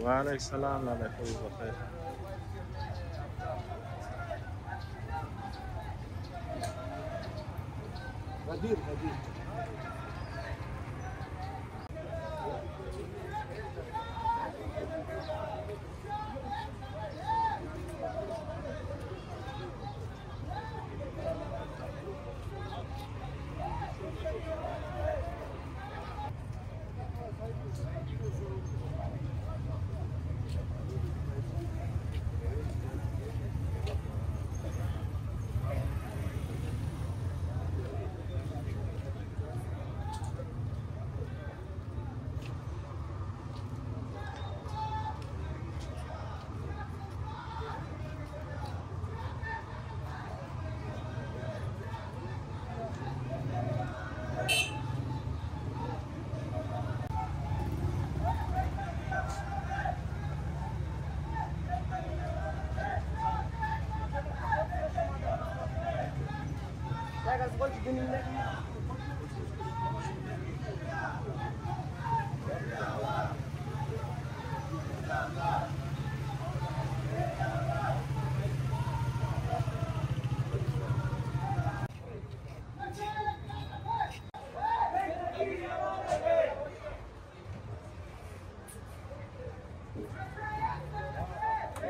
वालेकुम सलाम लाला कोई बखैर।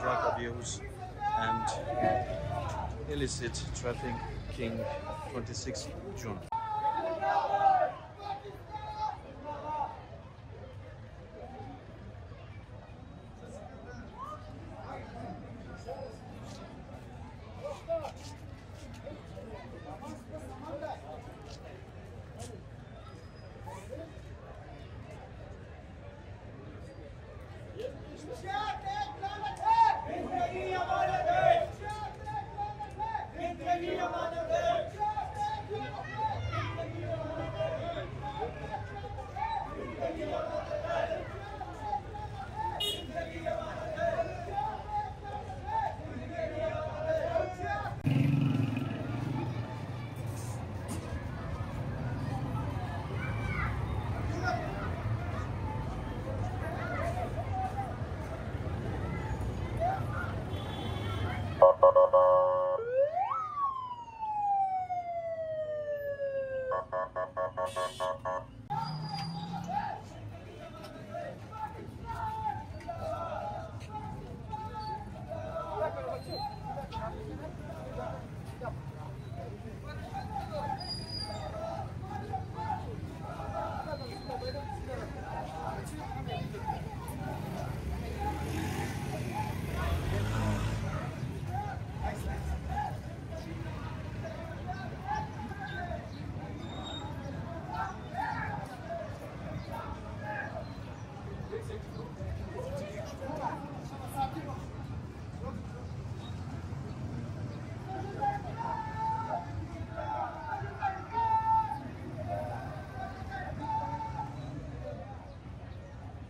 Drug Abuse and Illicit Trafficking 26 June.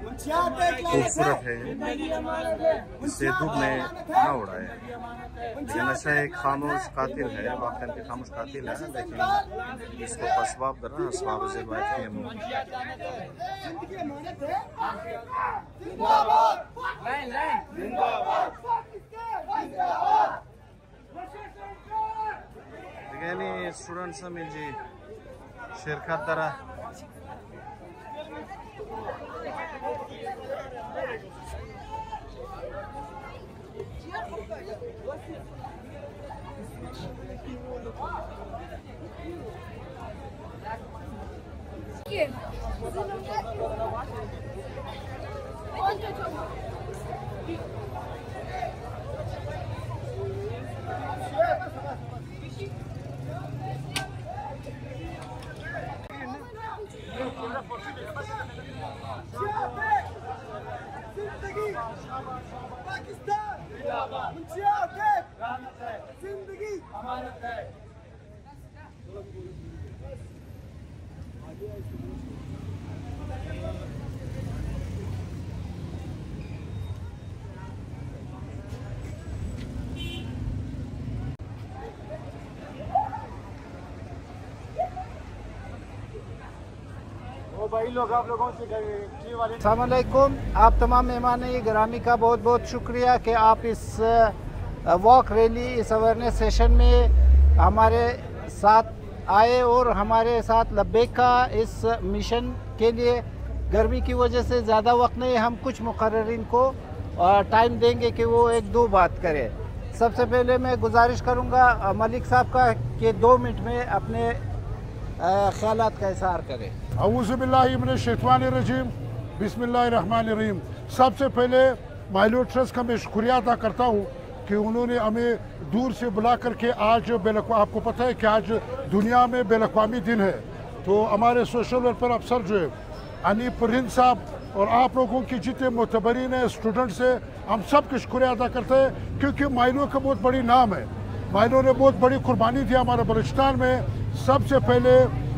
खूबसूरत है, इससे धूप में न उड़ाए। लेकिन नशा एक खामोश कातिल है, वाकई के खामोश कातिल है, लेकिन इसको असबाब दरा असबाब से बात यानी स्टूडेंट्स मिलजी शिरकत दरा जिंदगी अमानत है। भाई लोग आप लोगों से अस्सलामुअलैकुम। आप तमाम मेहमान गिरामी का बहुत बहुत शुक्रिया कि आप इस वॉक रैली, इस अवेयरनेस सेशन में हमारे साथ आए और हमारे साथ लब्बैक का इस मिशन के लिए। गर्मी की वजह से ज़्यादा वक्त नहीं, हम कुछ मुकर्ररीन को टाइम देंगे कि वो एक दो बात करें। सबसे पहले मैं गुजारिश करूँगा मलिक साहब का कि 2 मिनट में अपने ख्यालात का इज़हार करें। औज़ु बिल्लाहि मिनश शैतानिर रजीम, बिस्मिल्लाहिर्रहमानिर रहीम। सबसे पहले माइलो ट्रस्ट का मैं शुक्रिया अदा करता हूँ कि उन्होंने हमें दूर से बुला करके आज आपको पता है कि आज दुनिया में बैन-अक़वामी दिन है, तो हमारे सोशल वेलफेयर अफसर जो है अनीफ परिंद साहब और आप लोगों की जितने मोतबरीन है, स्टूडेंट्स है, हम सब के शुक्रिया अदा करते हैं, क्योंकि माइलो का बहुत बड़ी नाम है। माइलो ने बहुत बड़ी कुर्बानी दी हमारे बलूचिस्तान में। सबसे पहले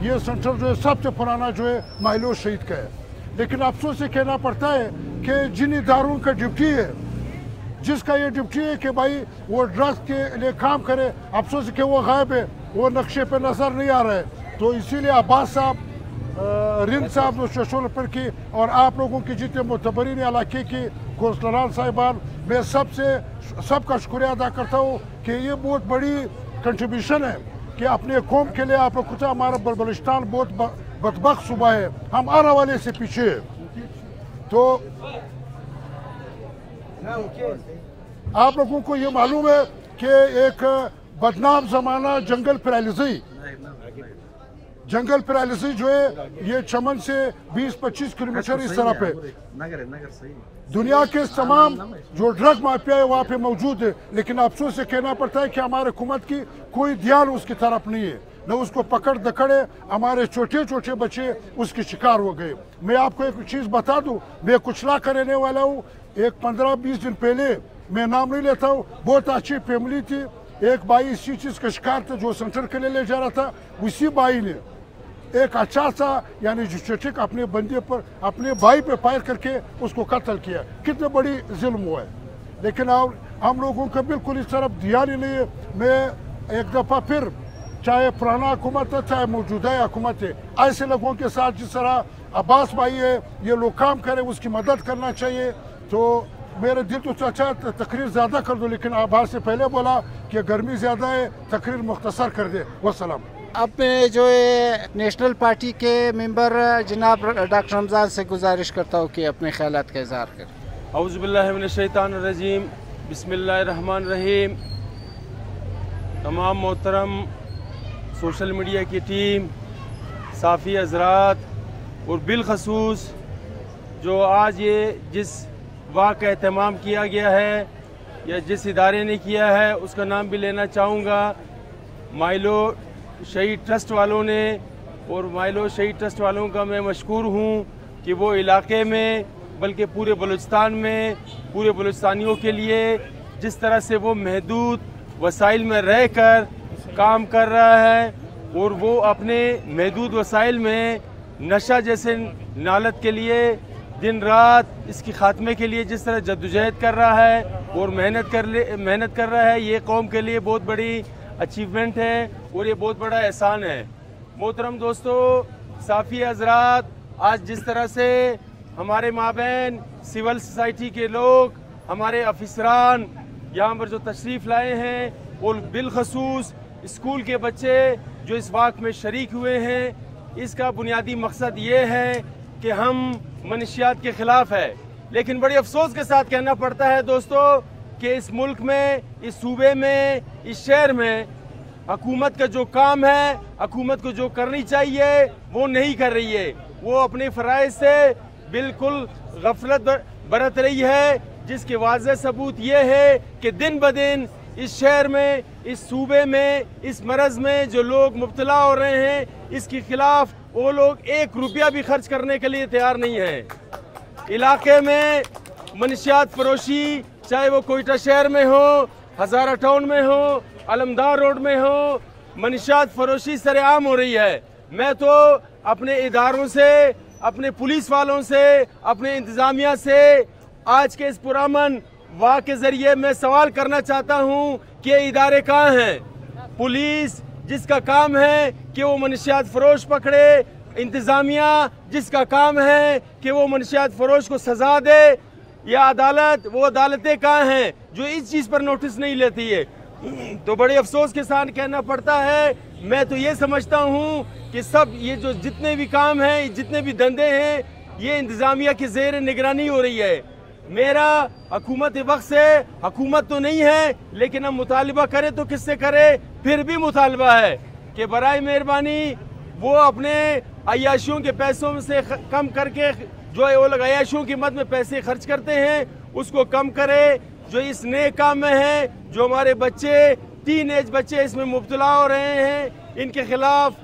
ये सेंटर जो है सबसे पुराना जो है माइलो शहीद का है। लेकिन अफसोस से कहना पड़ता है कि जिन इदारों का ड्यूटी है, जिसका ये ड्यूटी है कि भाई वो ड्रग्स के लिए काम करे, अफसोस कि वो गायब है, वो नक्शे पे नज़र नहीं आ रहा है। तो इसीलिए अब्बास साहब, रिंद साहब जो शशोल पर की और आप लोगों की जितने मोतबरीन इलाके की कौंसलरान साहिबान, मैं सबका शुक्रिया अदा करता हूँ कि ये बहुत बड़ी कंट्रीब्यूशन है कि अपने कौम के लिए आप लोग कुछ। हमारा बलूचिस्तान बहुत बदबख्त सूबा है, हम आने वाले से पीछे है। तो आप लोगों को ये मालूम है कि एक बदनाम जमाना जंगल पैरालिसिस जो है ये चमन से 20-25 किलोमीटर इस तरफ है। दुनिया के तमाम जो ड्रग माफिया है वहाँ पे मौजूद है, लेकिन अफसोस से कहना पड़ता है कि हमारे हुकूमत की कोई ध्यान उसकी तरफ नहीं है, न उसको पकड़ दकड़े। हमारे छोटे छोटे बच्चे उसके शिकार हो गए। मैं आपको एक चीज़ बता दूं, मैं कुचला करने वाला हूँ। एक 15-20 दिन पहले, मैं नाम नहीं लेता हूँ, बहुत अच्छी फैमिली थी, एक भाई इसी चीज़ का शिकार था जो सेंटर के लिए ले जा रहा था। उसी भाई ने एक अच्छा सा यानी जुस्टिक अपने बंदे पर, अपने भाई पे फायर करके उसको कत्ल किया। कितने बड़ी जुल्म हुआ है। लेकिन हम लोगों का बिल्कुल इस तरफ ध्यान ही नहीं है। मैं एक दफ़ा फिर, चाहे पुराना हुकूमत है चाहे मौजूदा हुकूमत है, ऐसे लोगों के साथ जिस तरह अब्बास भाई है, ये लोग काम करें, उसकी मदद करना चाहिए। तो मेरा दिल तो चाचा तकरीर ज़्यादा कर दो, लेकिन आभार से पहले बोला कि गर्मी ज़्यादा है, तकरीर मुख्तसर कर दे। वस्सलाम। अब मैं जो है नेशनल पार्टी के मेंबर जनाब डॉक्टर रमज़ान से गुजारिश करता हूँ कि अपने ख्यालात का इज़हार करें। औज़ु बिल्लाहि मिनश शैतानिर रजीम, बिस्मिल्लाहिर्रहमानिर्रहीम। तमाम मोहतरम सोशल मीडिया की टीम, साफ़ी हज़रात और बिलखसूस जो आज ये जिस वाक़ का एहतमाम किया गया है या जिस इदारे ने किया है, उसका नाम भी लेना चाहूँगा। माइलो शहीद ट्रस्ट वालों ने, और माइलो शहीद ट्रस्ट वालों का मैं मशकूर हूँ कि वो इलाके में, बल्कि पूरे बलूचिस्तान में, पूरे बलूचिस्तानियों के लिए जिस तरह से वो महदूद वसाइल में रह कर काम कर रहा है, और वो अपने महदूद वसाइल में नशा जैसे नालत के लिए दिन रात इसकी खात्मे के लिए जिस तरह जद्दोजहद कर रहा है और मेहनत कर रहा है, ये कौम के लिए बहुत बड़ी अचीवमेंट है और ये बहुत बड़ा एहसान है। मोहतरम दोस्तों, साफ़ी हज़रात, आज जिस तरह से हमारे माबैन सिविल सोसाइटी के लोग, हमारे अफसरान यहाँ पर जो तशरीफ़ लाए हैं और बिलखसूस स्कूल के बच्चे जो इस वाक़ में शरीक हुए हैं, इसका बुनियादी मकसद ये है कि हम मनशियात के ख़िलाफ़ है। लेकिन बड़ी अफसोस के साथ कहना पड़ता है दोस्तों कि इस मुल्क में, इस सूबे में, इस शहर में हुकूमत का जो काम है, हुकूमत को जो करनी चाहिए वो नहीं कर रही है। वो अपने फ़राइज़ से बिल्कुल गफलत बरत रही है, जिसके वाज़ेह सबूत ये है कि दिन ब दिन इस शहर में, इस सूबे में, इस मरज़ में जो लोग मुब्तला हो रहे हैं, इसके ख़िलाफ़ वो लोग 1 रुपया भी खर्च करने के लिए तैयार नहीं है। इलाके में मनशियात फरोशी, चाहे वो कोयटा शहर में हो, हज़ारा टाउन में हो, अलमदार रोड में हो, मनशियात फरोशी सरेआम हो रही है। मैं तो अपने इदारों से, अपने पुलिस वालों से, अपने इंतज़ामिया से आज के इस पुरअमन वाक़ के ज़रिए मैं सवाल करना चाहता हूँ कि इदारे कहाँ हैं? पुलिस जिसका काम है कि वो मनशियात फरोश पकड़े, इंतज़ामिया जिसका काम है कि वो मनशियात फरोश को सज़ा दे, या अदालत, वो अदालतें कहाँ हैं जो इस चीज़ पर नोटिस नहीं लेती है? तो बड़े अफसोस के साथ कहना पड़ता है, मैं तो ये समझता हूँ कि सब ये जो जितने भी काम हैं, जितने भी धंधे हैं, ये इंतज़ामिया की ज़ेर निगरानी हो रही है। मेरा हुकूमत वक्त से, हुकूमत तो नहीं है लेकिन हम मुतालिबा करें तो किससे करें? फिर भी मुतालिबा है कि बराए मेहरबानी वो अपने अय्याशियों के पैसों से कम करके, जो वो लोग अय्याशियों की मद में पैसे खर्च करते हैं, उसको कम करे। जो इस नए काम में है, जो हमारे बच्चे, टीनेज बच्चे इसमें मुब्तला हो रहे हैं, इनके खिलाफ,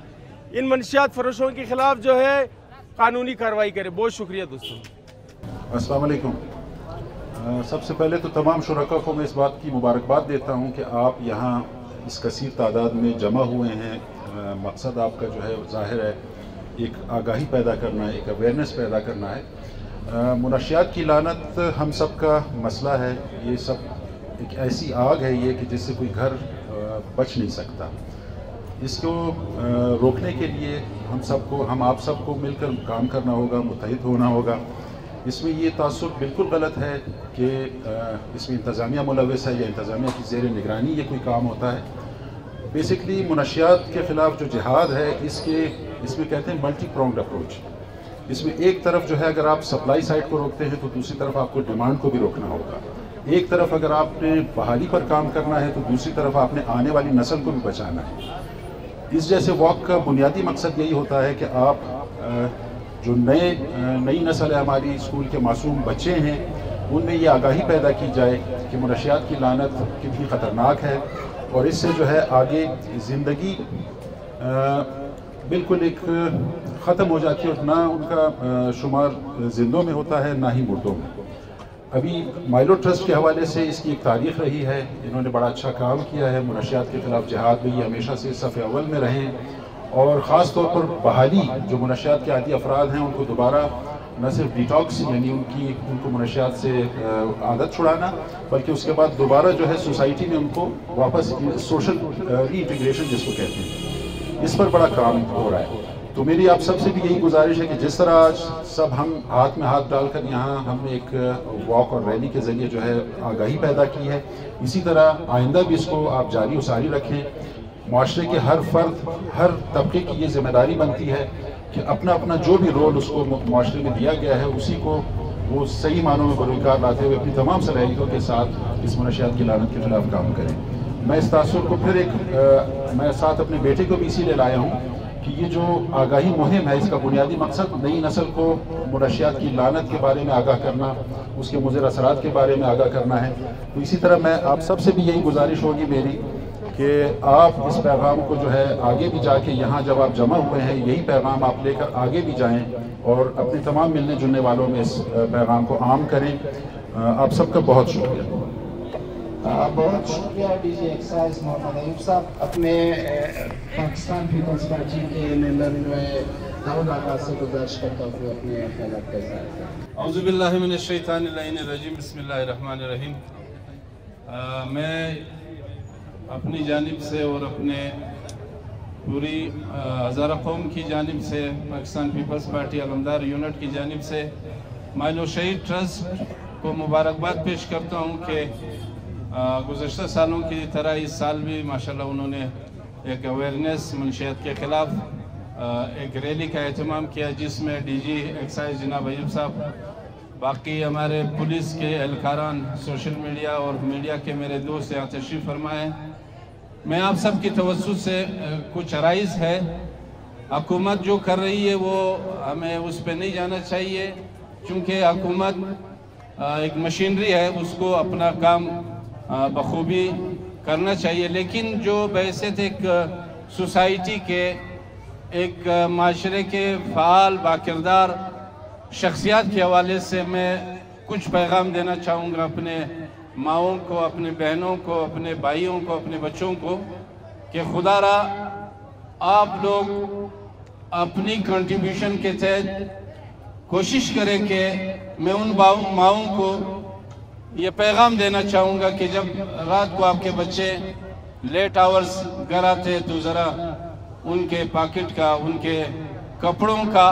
इन मनशियात फरोशों के खिलाफ जो है कानूनी कार्रवाई करे। बहुत शुक्रिया दोस्तों। अस्सलाम वालेकुम। सबसे पहले तो तमाम शुरका को मैं इस बात की मुबारकबाद देता हूँ कि आप यहाँ इस कसीर तादाद में जमा हुए हैं। मकसद आपका जो है ज़ाहिर है एक आगाही पैदा करना है, एक अवेयरनेस पैदा करना है। मुनशियात की लानत हम सब का मसला है। ये सब एक ऐसी आग है ये कि जिससे कोई घर बच नहीं सकता। इसको रोकने के लिए हम आप सबको मिलकर काम करना होगा, मुत्तहिद होना होगा। इसमें ये तासुब बिल्कुल गलत है कि इसमें इंतज़ामिया मुलविस है या इंतज़ामिया की ज़ेर निगरानी ये कोई काम होता है। बेसिकली मुनशियात के ख़िलाफ़ जो जिहाद है, इसमें कहते हैं मल्टी प्रोंग्ड अप्रोच। इसमें एक तरफ जो है अगर आप सप्लाई साइड को रोकते हैं तो दूसरी तरफ आपको डिमांड को भी रोकना होगा। एक तरफ अगर आपने बहाली पर काम करना है तो दूसरी तरफ आपने आने वाली नस्ल को भी बचाना है। इस जैसे वॉक का बुनियादी मकसद यही होता है कि आप जो नई नस्ल है, हमारी स्कूल के मासूम बच्चे हैं, उनमें ये आगाही पैदा की जाए कि मुनशियात की लानत कितनी ख़तरनाक है और इससे जो है आगे ज़िंदगी बिल्कुल एक ख़त्म हो जाती है और ना उनका शुमार जिंदों में होता है ना ही मुर्दों में। अभी माइलो ट्रस्ट के हवाले से इसकी एक तारीख़ रही है। इन्होंने बड़ा अच्छा काम किया है। मुनशियात के ख़िलाफ़ जिहाद में ये हमेशा से सफ़े अव्वल में रहे और ख़ास तौर पर बहाली, जो मुनशियात के आदी अफराद हैं उनको दोबारा न सिर्फ डिटॉक्स यानी उनको मुनशियात से आदत छुड़ाना, बल्कि उसके बाद दोबारा जो है सोसाइटी में उनको वापस सोशल रीइंटीग्रेशन जिसको कहते हैं, इस पर बड़ा काम हो रहा है। तो मेरी आप सबसे भी यही गुजारिश है कि जिस तरह आज सब हम हाथ में हाथ डालकर यहाँ हमने एक वॉक और रैली के ज़रिए जो है आगाही पैदा की है, इसी तरह आइंदा भी इसको आप जारी व सारी रखें। माशरे के हर फर्द, हर तबके की ये जिम्मेदारी बनती है कि अपना अपना जो भी रोल उसको माशरे में दिया गया है उसी को वो सही मानों में बरूकार लाते हुए अपनी तमाम सलाहियतों के साथ इस मुनशियात की लानत के खिलाफ काम करें। मैं इस तासुर को फिर मैं साथ अपने बेटे को भी इसीलिए लाया हूँ कि ये जो आगाही मुहिम है इसका बुनियादी मकसद नई नस्ल को मुनशियात की लानत के बारे में आगाह करना, उसके मुज़िर असरात के बारे में आगाह करना है। तो इसी तरह मैं आप सबसे भी यही गुजारिश होगी मेरी कि आप इस पैगाम को जो है आगे भी जाके यहाँ जब आप जमा हुए हैं यही पैगाम आप लेकर आगे भी जाएं और अपने तमाम मिलने जुलने वालों में इस पैगाम को आम करें। आप सबका बहुत शुक्रिया। बहुत शुक्रिया डीजी एक्साइज मोहम्मद अयूब साहब। अपने पाकिस्तान पीपल्स पार्टी के मेंबर जो है दाऊद आका से गुजारिश करता हूँ अपने ख्यालात के साथ। औज़ुबिल्लाहि मिनश्शैतानिर्रजीम बिस्मिल्लाहिर्रहमानिर्रहीम। मैं अपनी जानिब से और अपने पूरी हज़ारा कौम की जानिब से, पाकिस्तान पीपल्स पार्टी अलमदार यूनिट की जानिब से माइलो शहीद ट्रस्ट को मुबारकबाद पेश करता हूँ कि गुज़श्ता सालों की तरह इस साल भी माशाल्लाह उन्होंने एक अवेयरनेस मंशियात के ख़िलाफ़ एक रैली का एहतमाम किया, जिसमें डीजी एक्साइज जनाब अयूब साहब, बाकी हमारे पुलिस के एहलकारान, सोशल मीडिया और मीडिया के मेरे दोस्त यहाँ तशरीफ़ फरमाए। मैं आप सब की तवज्जो से कुछ अराइज़ है, हुकूमत जो कर रही है वो हमें उस पर नहीं जाना चाहिए, क्योंकि हुकूमत एक मशीनरी है, उसको अपना काम बखूबी करना चाहिए। लेकिन जो बहैसियत एक सोसाइटी के, एक माशरे के फ़ाल बाकिरदार शख्सियात के हवाले से मैं कुछ पैगाम देना चाहूँगा अपने माओं को, अपने बहनों को, अपने भाइयों को, अपने बच्चों को, कि खुदारा आप लोग अपनी कंट्रीब्यूशन के तहत कोशिश करें कि मैं उन माओं को ये पैगाम देना चाहूँगा कि जब रात को आपके बच्चे लेट आवर्स घर आते तो ज़रा उनके पॉकेट का, उनके कपड़ों का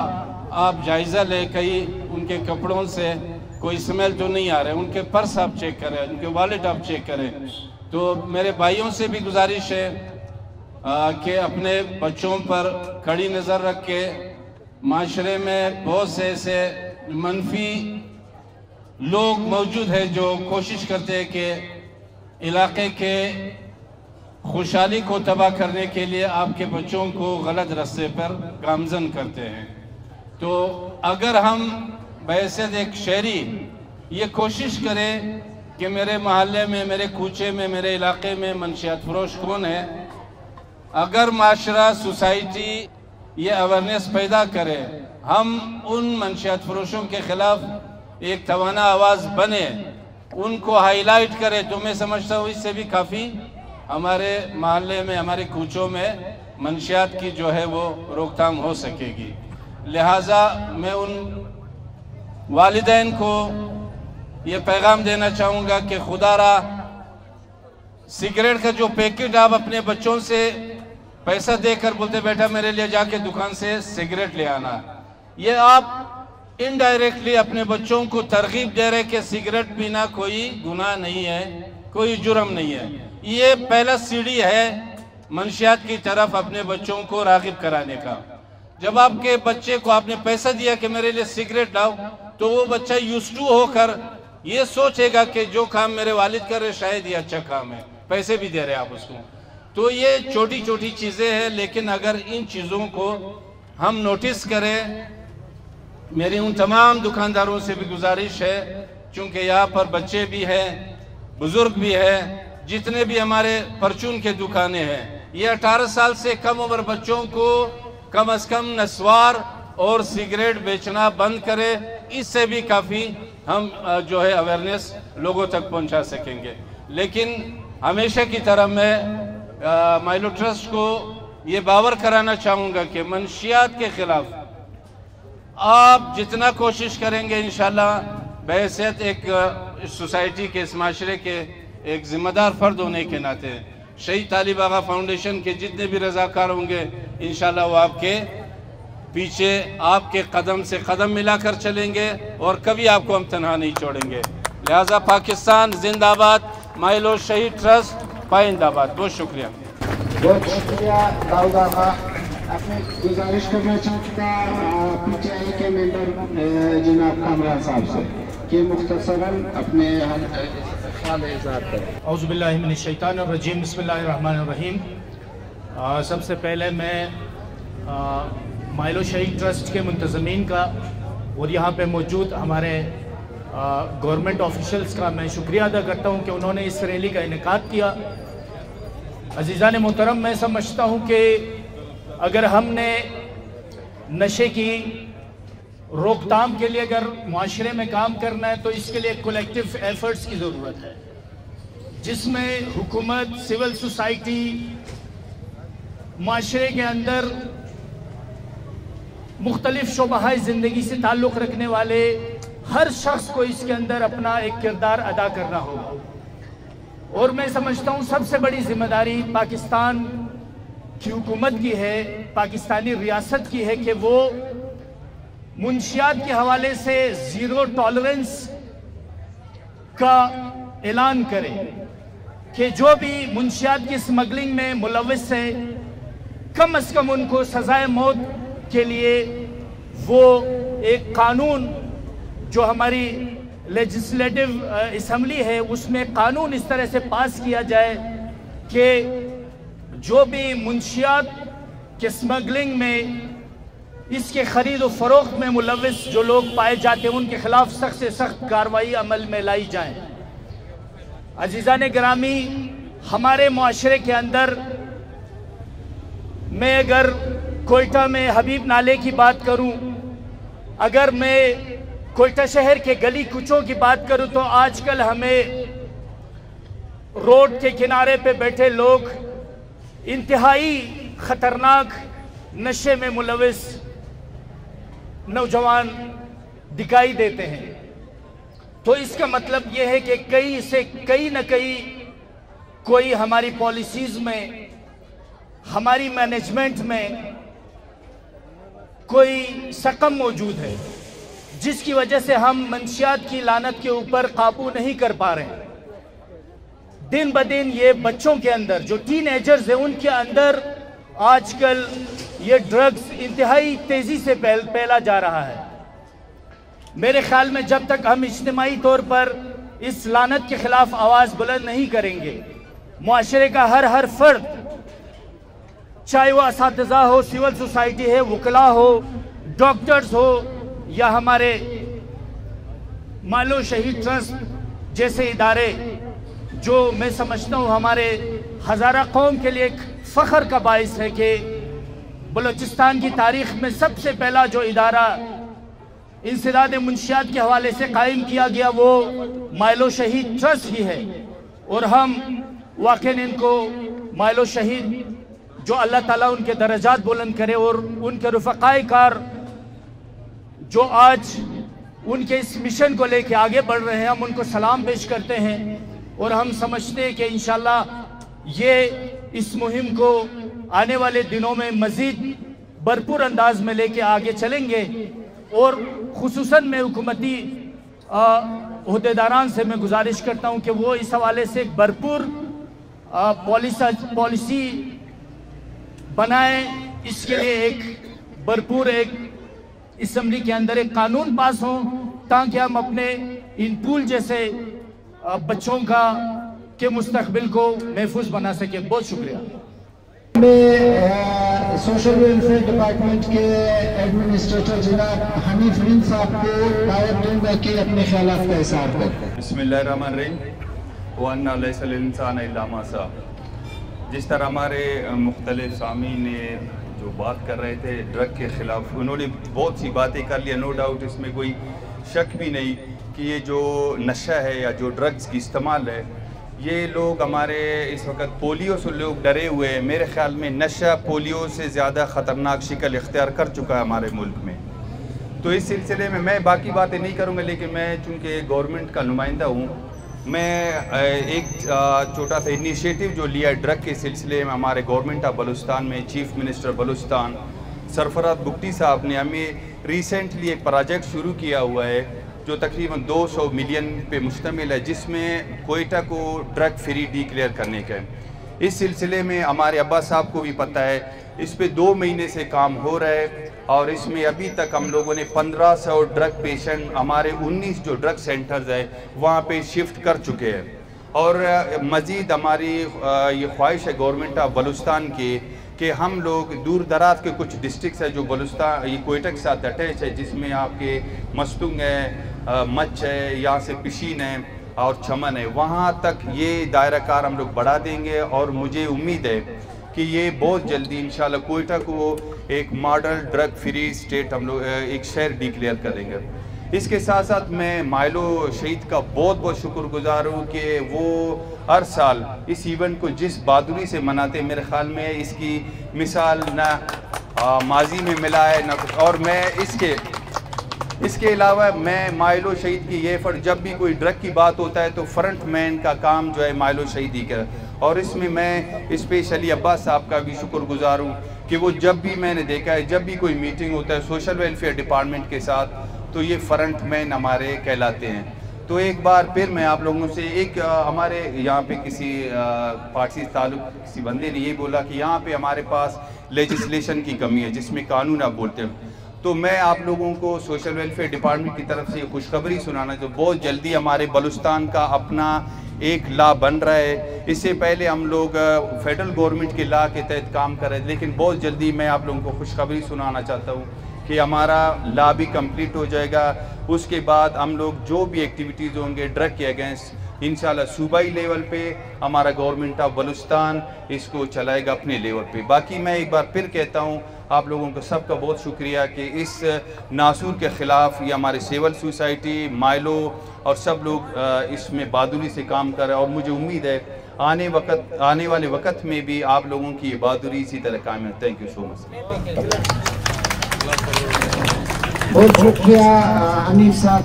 आप जायज़ा लें, कहीं उनके कपड़ों से कोई स्मेल तो नहीं आ रहा है, उनके पर्स आप चेक करें, उनके वॉलेट आप चेक करें। तो मेरे भाइयों से भी गुजारिश है कि अपने बच्चों पर कड़ी नज़र रख के, माशरे में बहुत से ऐसे मनफी लोग मौजूद हैं जो कोशिश करते हैं कि इलाके के खुशहाली को तबाह करने के लिए आपके बच्चों को गलत रास्ते पर गामजन करते हैं। तो अगर हम बहैसियत एक शहरी ये कोशिश करें कि मेरे मोहल्ले में, मेरे कूचे में, मेरे इलाके में मंशियात फरोश कौन है, अगर माशरा, सोसाइटी ये अवेयरनेस पैदा करे, हम उन मंशियात फरोशों के ख़िलाफ़ एक तवाना आवाज़ बने, उनको हाईलाइट करें, तो मैं समझता हूँ इससे भी काफ़ी हमारे मोहल्ले में, हमारे कूचों में मंशियात की जो है वो रोकथाम हो सकेगी। लिहाजा मैं उन वालिदैन को ये पैगाम देना चाहूँगा कि खुदारा सिगरेट का जो पैकेट आप अपने बच्चों से पैसा देकर बोलते बेटा मेरे लिए जाके दुकान से सिगरेट ले आना, ये आप इनडायरेक्टली अपने बच्चों को तरगीब दे रहे कि सिगरेट पीना कोई गुनाह नहीं है, कोई जुर्म नहीं है। ये पहला सीढ़ी है मंशियात की तरफ अपने बच्चों को रागिब कराने का। जब आपके बच्चे को आपने पैसा दिया कि मेरे लिए सिगरेट लाओ, तो वो बच्चा यूज्ड टू होकर ये सोचेगा कि जो काम मेरे वालिद कर रहे शायद ये अच्छा काम है, पैसे भी दे रहे आप उसको। तो ये छोटी छोटी चीज़ें हैं, लेकिन अगर इन चीज़ों को हम नोटिस करें, मेरी उन तमाम दुकानदारों से भी गुजारिश है, चूँकि यहाँ पर बच्चे भी हैं, बुज़ुर्ग भी हैं, जितने भी हमारे परचून के दुकानें हैं, ये 18 साल से कम उम्र बच्चों को कम अज़ कम नस्वार और सिगरेट बेचना बंद करें। इससे भी काफ़ी हम जो है अवेयरनेस लोगों तक पहुंचा सकेंगे। लेकिन हमेशा की तरह मैं माइलो ट्रस्ट को ये बावर कराना चाहूँगा कि मंशियात के ख़िलाफ़ आप जितना कोशिश करेंगे, इंशाल्लाह बहैसियत एक सोसाइटी के, इस माशरे के एक ज़िम्मेदार फ़र्द होने के नाते शहीद तालिब आगा फाउंडेशन के जितने भी रज़ाकार होंगे, इंशाल्लाह वो आपके पीछे, आपके कदम से कदम मिलाकर चलेंगे और कभी आपको हम तनहा नहीं छोड़ेंगे। लिहाजा पाकिस्तान जिंदाबाद, माइलो शहीद ट्रस्ट पाइंदाबाद। बहुत शुक्रिया। बहुत शुक्रिया दाऊद आका। अपने गुजारिश करना चाहता पीटीआई के मेंबर जनाब कामरान साहब से कि मुख्तसरन अपने ख्याल इज़हार करें। औज़ुबिल्लाहि मिनश्शैतानिर्रजीम बिस्मिल्लाहिर्रहमानिर्रहीम। सबसे पहले मैं माइलो शहीद ट्रस्ट के मुंतज़मीन का और यहाँ पे मौजूद हमारे गवर्नमेंट ऑफिशियल्स का मैं शुक्रिया अदा करता हूँ कि उन्होंने इस रैली का इनेकाद किया। अज़ीज़ान मोहतरम, मैं समझता हूँ कि अगर हमने नशे की रोकथाम के लिए अगर माशरे में काम करना है तो इसके लिए कलेक्टिव एफर्ट्स की ज़रूरत है, जिसमें हुकूमत, सिविल सोसाइटी, माशरे के अंदर मुख्तलिफ शोबाहाए ज़िंदगी से ताल्लुक़ रखने वाले हर शख्स को इसके अंदर अपना एक किरदार अदा करना होगा। और मैं समझता हूँ सबसे बड़ी जिम्मेदारी पाकिस्तान की हुकूमत की है, पाकिस्तानी रियासत की है कि वो मुंशियात के हवाले से ज़ीरो टॉलरेंस का ऐलान करे कि जो भी मुंशियात की स्मगलिंग में मुलव्विस है कम से कम उनको सजाए मौत के लिए वो एक कानून जो हमारी लेजिस्लेटिव असम्बली है उसमें कानून इस तरह से पास किया जाए कि जो भी मुंशियात के स्मगलिंग में इसके ख़रीद व फ़रोख्त में मुलव्विस जो लोग पाए जाते हैं उनके खिलाफ सख्त से सख्त कार्रवाई अमल में लाई जाए। अज़ीज़ान गिरामी, हमारे मुआशरे के अंदर मैं अगर कोयटा में हबीब नाले की बात करूं, अगर मैं कोयटा शहर के गली कुचों की बात करूं तो आजकल हमें रोड के किनारे पे बैठे लोग इंतहाई ख़तरनाक नशे में मुलव्विस नौजवान दिखाई देते हैं। तो इसका मतलब यह है कि कहीं न कहीं कोई हमारी पॉलिसीज़ में, हमारी मैनेजमेंट में कोई सकम मौजूद है जिसकी वजह से हम मंशियात की लानत के ऊपर काबू नहीं कर पा रहे हैं। दिन ब दिन ये बच्चों के अंदर, जो टीनेजर्स हैं, उनके अंदर आजकल ये ड्रग्स इंतहाई तेज़ी से फैला जा रहा है। मेरे ख्याल में जब तक हम इज्तिमाई तौर पर इस लानत के खिलाफ आवाज़ बुलंद नहीं करेंगे, मुआशरे का हर फर्द, चाहे वो असातिज़ा हो, सिविल सोसाइटी है, वकला हो, डॉक्टर्स हो या हमारे मालो शहीद ट्रस्ट जैसे इदारे, जो मैं समझता हूँ हमारे हज़ारा कौम के लिए एक फ़ख्र का बाइस है कि बलूचिस्तान की तारीख़ में सबसे पहला जो इदारा इंसदाद मुंशियात के हवाले से कायम किया गया वो मालो शहीद ट्रस्ट ही है। और हम वाकई इनको मालो शहीद, जो अल्लाह ताला उनके दर्जात बुलंद करे और उनके रफ़क़ाए कार जो आज उनके इस मिशन को लेके आगे बढ़ रहे हैं, हम उनको सलाम पेश करते हैं। और हम समझते हैं कि इंशाअल्लाह ये इस मुहिम को आने वाले दिनों में मज़ीद भरपूर अंदाज में लेके आगे चलेंगे। और खुसूसन मैं हुकूमती ओहदेदारान से मैं गुजारिश करता हूँ कि वो इस हवाले से एक भरपूर पॉलिसी बनाए। इसके लिए एक भरपूर एक असम्बली के अंदर एक कानून पास हो ताकि हम अपने इन पूल जैसे बच्चों के मुस्तकबिल को महफूज बना सके। बहुत शुक्रिया। मैं सोशल वेलफेयर डिपार्टमेंट के एडमिनिस्ट्रेटर जनाब हनीफ रिन साहब को दावत दूंगा कि अपने ख्यालात का इज़हार करें। बिस्मिल्लाहिर्रहमानिर्रहीम व अन्ना लैसल इंसान इल्ला मा सा। जिस तरह हमारे मुख्तलिफ सामीन ने जो बात कर रहे थे ड्रग के ख़िलाफ़, उन्होंने बहुत सी बातें कर लिया, नो डाउट इसमें कोई शक भी नहीं कि ये जो नशा है या जो ड्रग्स की इस्तेमाल है, ये लोग हमारे इस वक्त पोलियो से लोग डरे हुए हैं। मेरे ख़्याल में नशा पोलियो से ज़्यादा ख़तरनाक शिकल इख्तियार कर चुका है हमारे मुल्क में। तो इस सिलसिले में मैं बाकी बातें नहीं करूँगा, लेकिन मैं चूँकि गवर्नमेंट का नुमाइंदा हूँ, मैं एक छोटा सा इनिशिएटिव जो लिया ड्रग के सिलसिले में हमारे गवर्नमेंट ऑफ बलूचिस्तान में चीफ मिनिस्टर बलूचिस्तान सरफराज बुगटी साहब ने हमें रिसेंटली एक प्रोजेक्ट शुरू किया हुआ है जो तकरीबन 200 मिलियन पे मुश्तमिल है, जिसमें कोयटा को ड्रग फ्री डिक्लेयर करने का है। इस सिलसिले में हमारे अब्बा साहब को भी पता है, इस पे 2 महीने से काम हो रहा है और इसमें अभी तक हम लोगों ने 1500 ड्रग पेशेंट हमारे 19 जो ड्रग सेंटर्स है वहाँ पे शिफ्ट कर चुके हैं। और मज़ीद हमारी ये ख्वाहिश है गवर्नमेंट ऑफ बलूचिस्तान की कि हम लोग दूर दराज के कुछ डिस्ट्रिक्ट है जो बलूचिस्तान ये कोयटा के साथ अटैच है, जिसमें आपके मस्तुंग है, मच है, यहाँ से पिशीन है और चमन है, वहाँ तक ये दायरा कार हम लोग बढ़ा देंगे। और मुझे उम्मीद है कि ये बहुत जल्दी इंशाल्लाह कोयटा को एक मॉडल ड्रग फ्री स्टेट हम लोग एक शहर डिक्लेयर करेंगे। इसके साथ साथ मैं माइलो शहीद का बहुत बहुत शुक्रगुजार हूँ कि वो हर साल इस इवेंट को जिस बहादुरी से मनाते, मेरे ख्याल में इसकी मिसाल ना माजी में मिला है ना कुछ। और मैं इसके अलावा मैं माइलो शहीद की ये जब भी कोई ड्रग की बात होता है तो फ्रंट मैन का काम जो है माइलो शहीदी का, और इसमें मैं स्पेशली अब्बास साहब का भी शुक्रगुजार हूँ कि वो जब भी मैंने देखा है जब भी कोई मीटिंग होता है सोशल वेलफेयर डिपार्टमेंट के साथ तो ये फ्रंट मैन हमारे कहलाते हैं। तो एक बार फिर मैं आप लोगों से हमारे यहाँ पे किसी पार्टी से ताल्लुक़ किसी बंदे ने ये बोला कि यहाँ पे हमारे पास लेजिस्लेशन की कमी है जिसमें कानून आप बोलते हैं, तो मैं आप लोगों को सोशल वेलफेयर डिपार्टमेंट की तरफ से खुशखबरी सुनाना जो बहुत जल्दी हमारे बलूचिस्तान का अपना एक लॉ बन रहा है। इससे पहले हम लोग फेडरल गवर्नमेंट के लॉ के तहत काम कर रहे थे, लेकिन बहुत जल्दी मैं आप लोगों को खुशखबरी सुनाना चाहता हूँ कि हमारा लॉ भी कंप्लीट हो जाएगा। उसके बाद हम लोग जो भी एक्टिविटीज़ होंगे ड्रग के अगेंस्ट इंशाल्लाह सूबाई लेवल पे हमारा गवर्नमेंट ऑफ बलूचिस्तान इसको चलाएगा अपने लेवल पे। बाकी मैं एक बार फिर कहता हूँ आप लोगों को सबका बहुत शुक्रिया कि इस नासूर के ख़िलाफ़ ये हमारे सिविल सोसाइटी माइलो और सब लोग इसमें बहादुरी से काम कर रहे हैं, और मुझे उम्मीद है आने वाले वक्त में भी आप लोगों की ये बहादुरी इसी तरह कायम है। Thank you so much. बहुत शुक्रिया हनीफ साहब।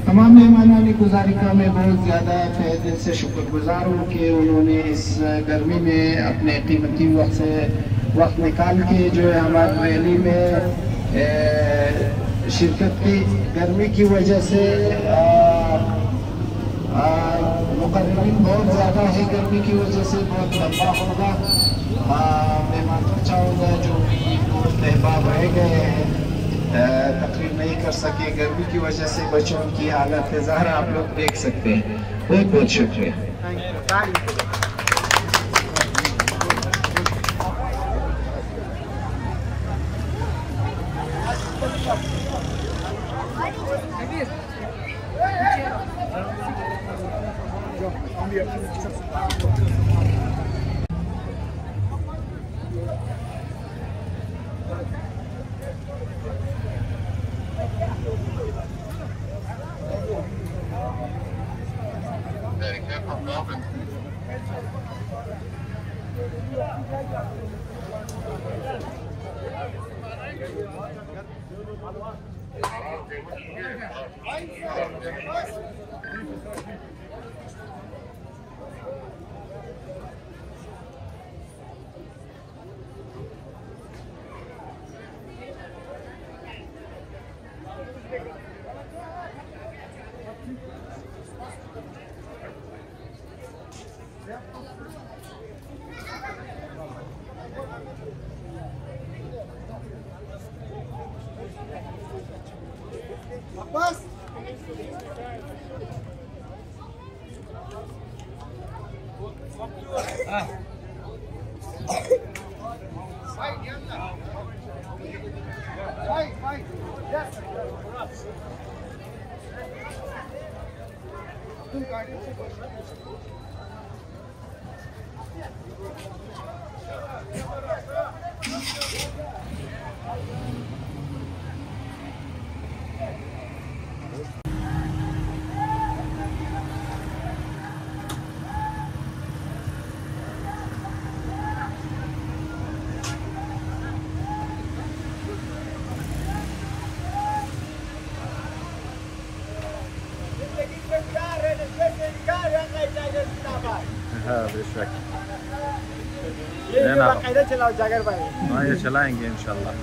तमाम मेहमानों की गुजारी का मैं बहुत ज़्यादा तहे दिल से शुक्रगुजार हूँ कि उन्होंने इस गर्मी में अपने कीमती वक्त निकाल के जो है हमारी रैली में शिरकत की। गर्मी की वजह से मुकर्ररीन बहुत ज़्यादा है, गर्मी की वजह से बहुत लंबा होगा। मैं माफ़ी चाहूँगा जो अहबाब रह गए हैं तकरीर नहीं कर सके गर्मी की वजह से, बच्चों की हालत ज़ाहिर आप लोग देख सकते हैं। बहुत बहुत शुक्रिया। बेशक ये बाकायदा चलाओ जागर भाई। हाँ ये चलाएंगे इंशाल्लाह।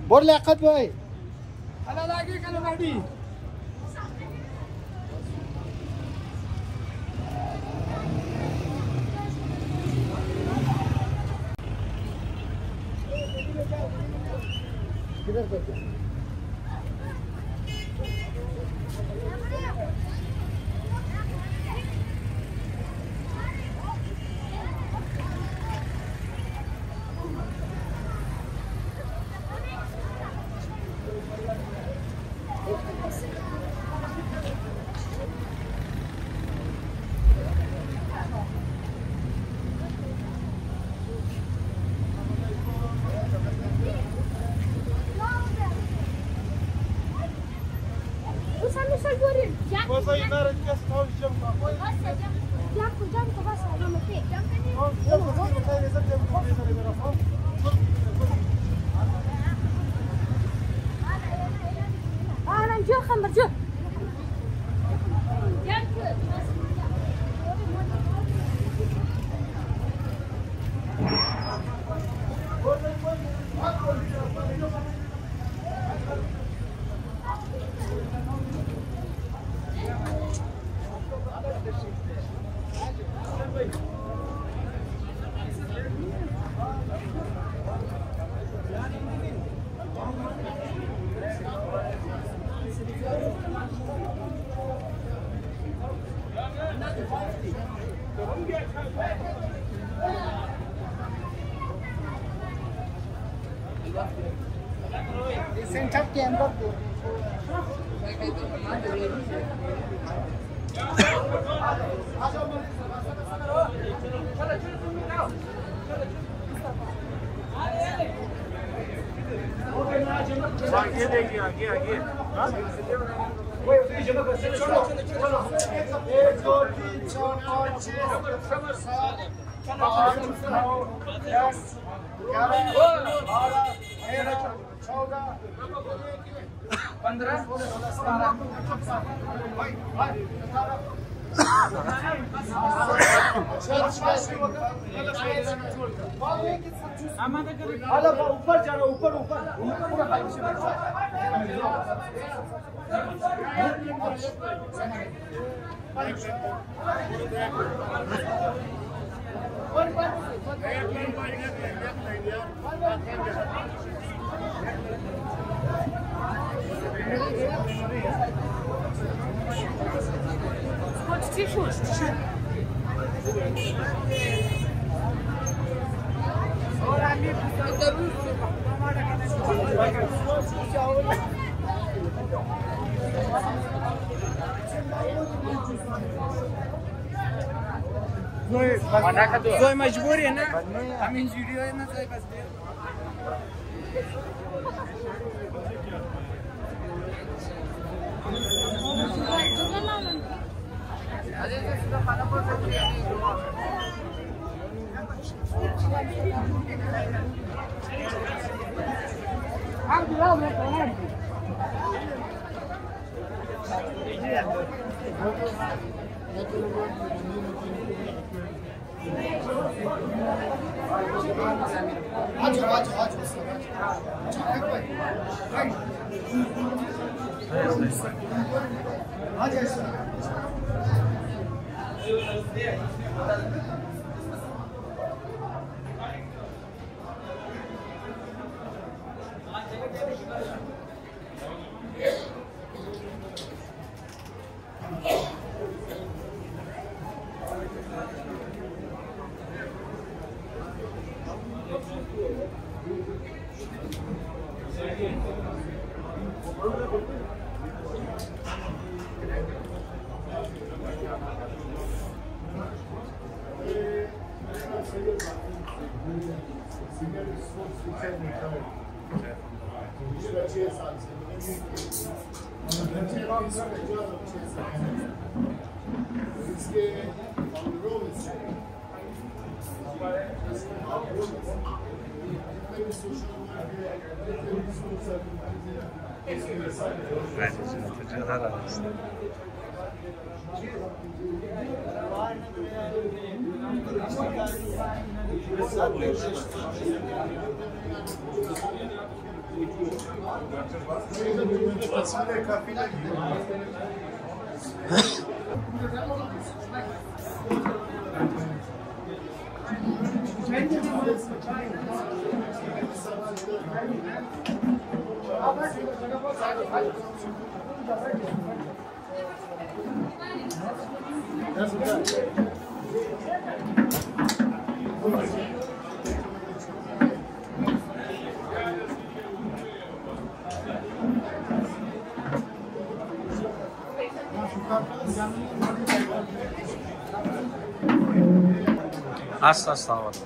बोल लियाकत भाई अला लागे कल गाड़ी सेंटर के अंदर ऊपर जाना ऊपर ऊपर कोई मजबूरी है ना हम इन वीडियो में से बस आस्ता आस्ता आवाज